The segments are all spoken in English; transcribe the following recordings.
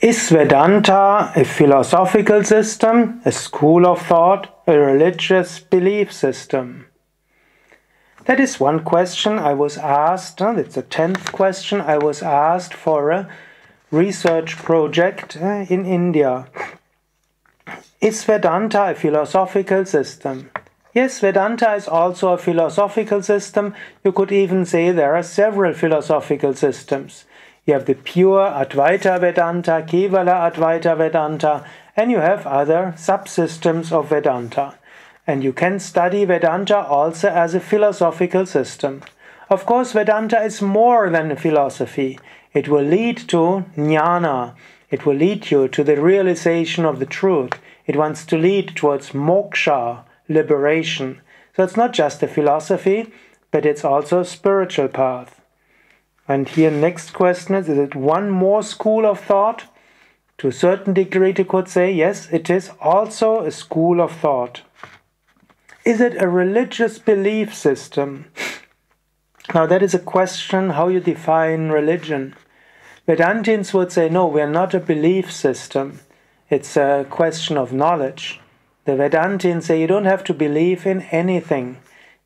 Is Vedanta a philosophical system, a school of thought, a religious belief system? That is one question I was asked, it's the 10th question I was asked for a research project in India. Is Vedanta a philosophical system? Yes, Vedanta is also a philosophical system. You could even say there are several philosophical systems. You have the pure Advaita Vedanta, Kevala Advaita Vedanta, and you have other subsystems of Vedanta. And you can study Vedanta also as a philosophical system. Of course, Vedanta is more than a philosophy. It will lead to jnana. It will lead you to the realization of the truth. It wants to lead towards moksha, liberation. So it's not just a philosophy, but it's also a spiritual path. And here next question is it one more school of thought? To a certain degree you could say, yes, it is also a school of thought. Is it a religious belief system? Now that is a question how you define religion. Vedantins would say, no, we are not a belief system. It's a question of knowledge. The Vedantins say you don't have to believe in anything.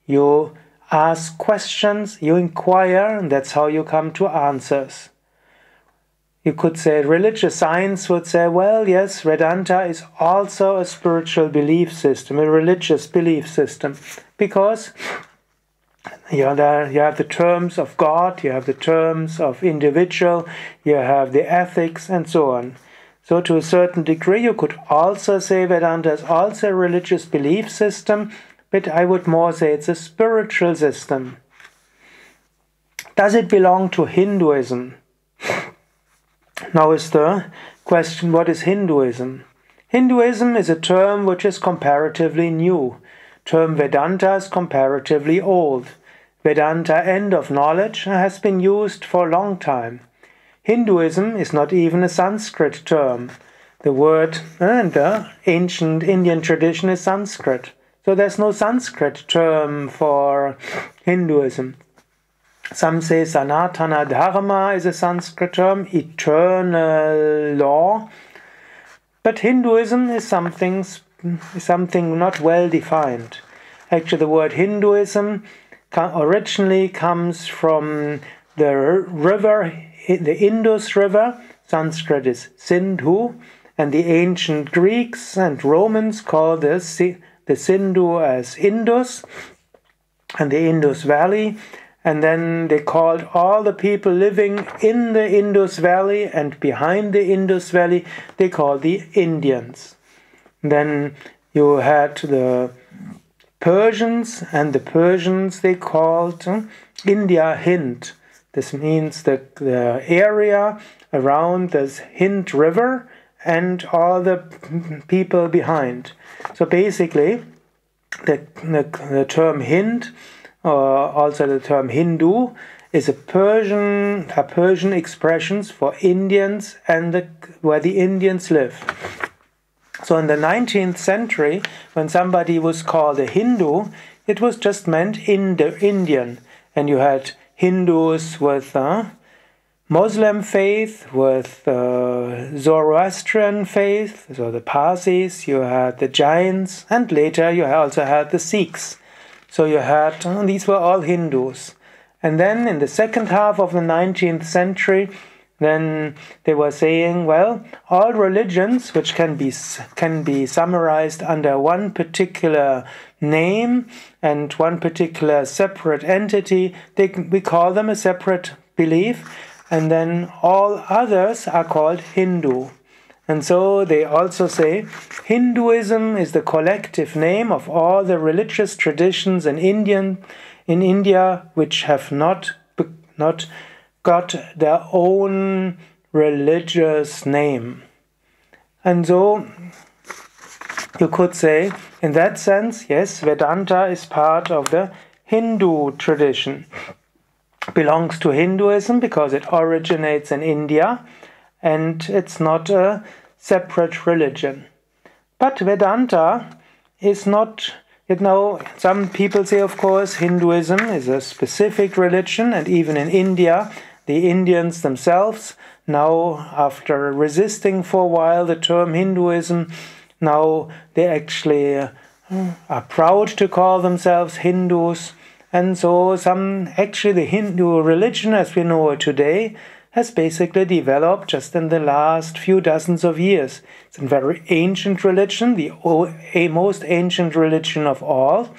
You ask questions, you inquire, and that's how you come to answers. You could say religious science would say, well, yes, Vedanta is also a spiritual belief system, a religious belief system, because you have the terms of God, you have the terms of individual, you have the ethics, and so on. So to a certain degree, you could also say Vedanta is also a religious belief system, but I would more say it's a spiritual system. Does it belong to Hinduism? Now is the question, what is Hinduism? Hinduism is a term which is comparatively new. Term Vedanta is comparatively old. Vedanta, end of knowledge, has been used for a long time. Hinduism is not even a Sanskrit term. The word and the ancient Indian tradition is Sanskrit. So there's no Sanskrit term for Hinduism. Some say Sanatana Dharma is a Sanskrit term, eternal law. But Hinduism is something not well defined. Actually, the word Hinduism originally comes from the river, the Indus River. Sanskrit is Sindhu, and the ancient Greeks and Romans called the Sindhu as Indus, and the Indus Valley. And then they called all the people living in the Indus Valley and behind the Indus Valley, they called the Indians. Then you had the Persians, and the Persians they called India Hind. This means the area around this Hind River and all the people behind. So basically, the term Hind, or also the term Hindu, is a Persian expressions for Indians and where the Indians live. So in the 19th century, when somebody was called a Hindu, it was just meant Indian, and you had Hindus with Muslim faith, with Zoroastrian faith, so the Parsis, you had the Jains, and later you also had the Sikhs. So you had, these were all Hindus. And then in the second half of the 19th century, then they were saying, well, all religions, which can be summarized under one particular name and one particular separate entity, we call them a separate belief, and then all others are called Hindu. And so they also say Hinduism is the collective name of all the religious traditions in India which have not got their own religious name. And so you could say, in that sense, yes, Vedanta is part of the Hindu tradition. Belongs to Hinduism because it originates in India, and it's not a separate religion. But Vedanta is not, some people say, of course, Hinduism is a specific religion, and even in India, the Indians themselves now, after resisting for a while the term Hinduism, now they actually are proud to call themselves Hindus. And so actually the Hindu religion as we know it today has basically developed just in the last few dozens of years. It's a very ancient religion, the most ancient religion of all,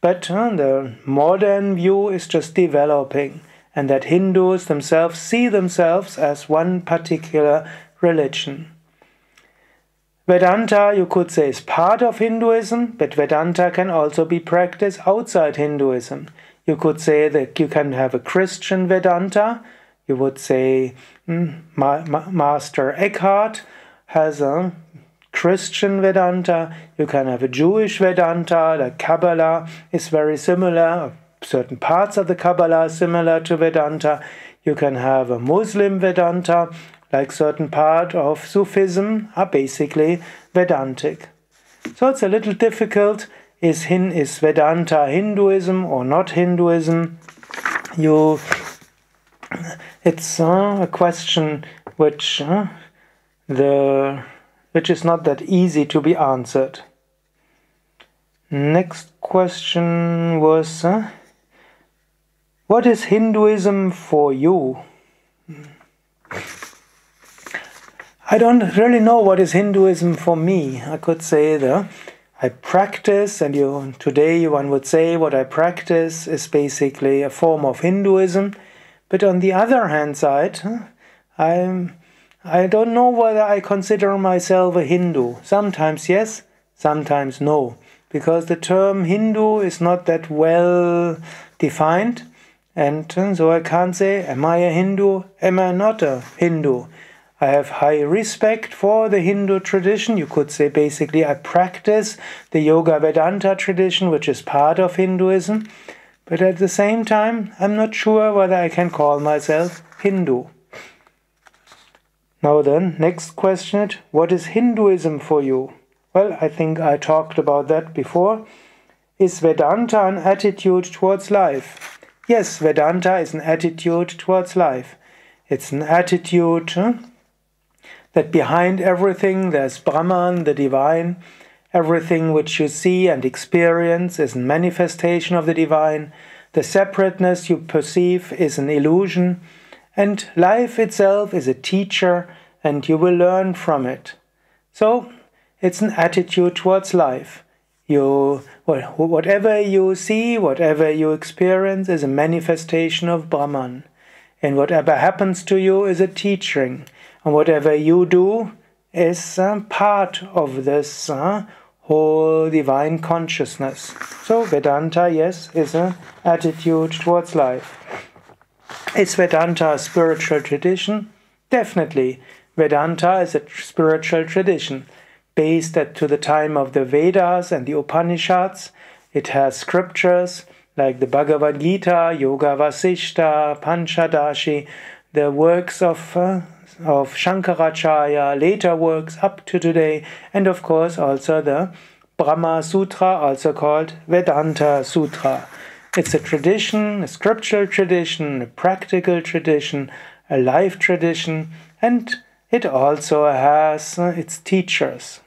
but the modern view is just developing, and that Hindus themselves see themselves as one particular religion. Vedanta, you could say, is part of Hinduism, but Vedanta can also be practiced outside Hinduism. You could say that you can have a Christian Vedanta. You would say Master Eckhart has a Christian Vedanta. You can have a Jewish Vedanta. The Kabbalah is very similar. Certain parts of the Kabbalah are similar to Vedanta. You can have a Muslim Vedanta, like certain part of Sufism are basically Vedantic. So it's a little difficult. Is Vedanta Hinduism or not Hinduism? It's a question which is not that easy to be answered. Next question was, what is Hinduism for you? I don't really know what is Hinduism for me. I could say that I practice, and today one would say what I practice is basically a form of Hinduism. But on the other hand side, I don't know whether I consider myself a Hindu. Sometimes yes, sometimes no. Because the term Hindu is not that well defined. And so I can't say, am I a Hindu? Am I not a Hindu? I have high respect for the Hindu tradition. You could say basically I practice the yoga-vidya tradition, which is part of Hinduism. But at the same time, I'm not sure whether I can call myself Hindu. Now then, next question, what is Hinduism for you? Well, I think I talked about that before. Is Vedanta an attitude towards life? Yes, Vedanta is an attitude towards life. It's an attitude that behind everything there's Brahman, the divine. Everything which you see and experience is a manifestation of the divine. The separateness you perceive is an illusion. And life itself is a teacher, and you will learn from it. So, it's an attitude towards life. Whatever you see, whatever you experience is a manifestation of Brahman. And whatever happens to you is a teaching. And whatever you do is part of this whole divine consciousness. So Vedanta, yes, is an attitude towards life. Is Vedanta a spiritual tradition? Definitely. Vedanta is a spiritual tradition. Based to the time of the Vedas and the Upanishads. It has scriptures like the Bhagavad Gita, Yoga Vasishta, Panchadashi, the works of Shankaracharya, later works up to today, and of course also the Brahma Sutra, also called Vedanta Sutra. It's a tradition, a scriptural tradition, a practical tradition, a life tradition, and it also has its teachers.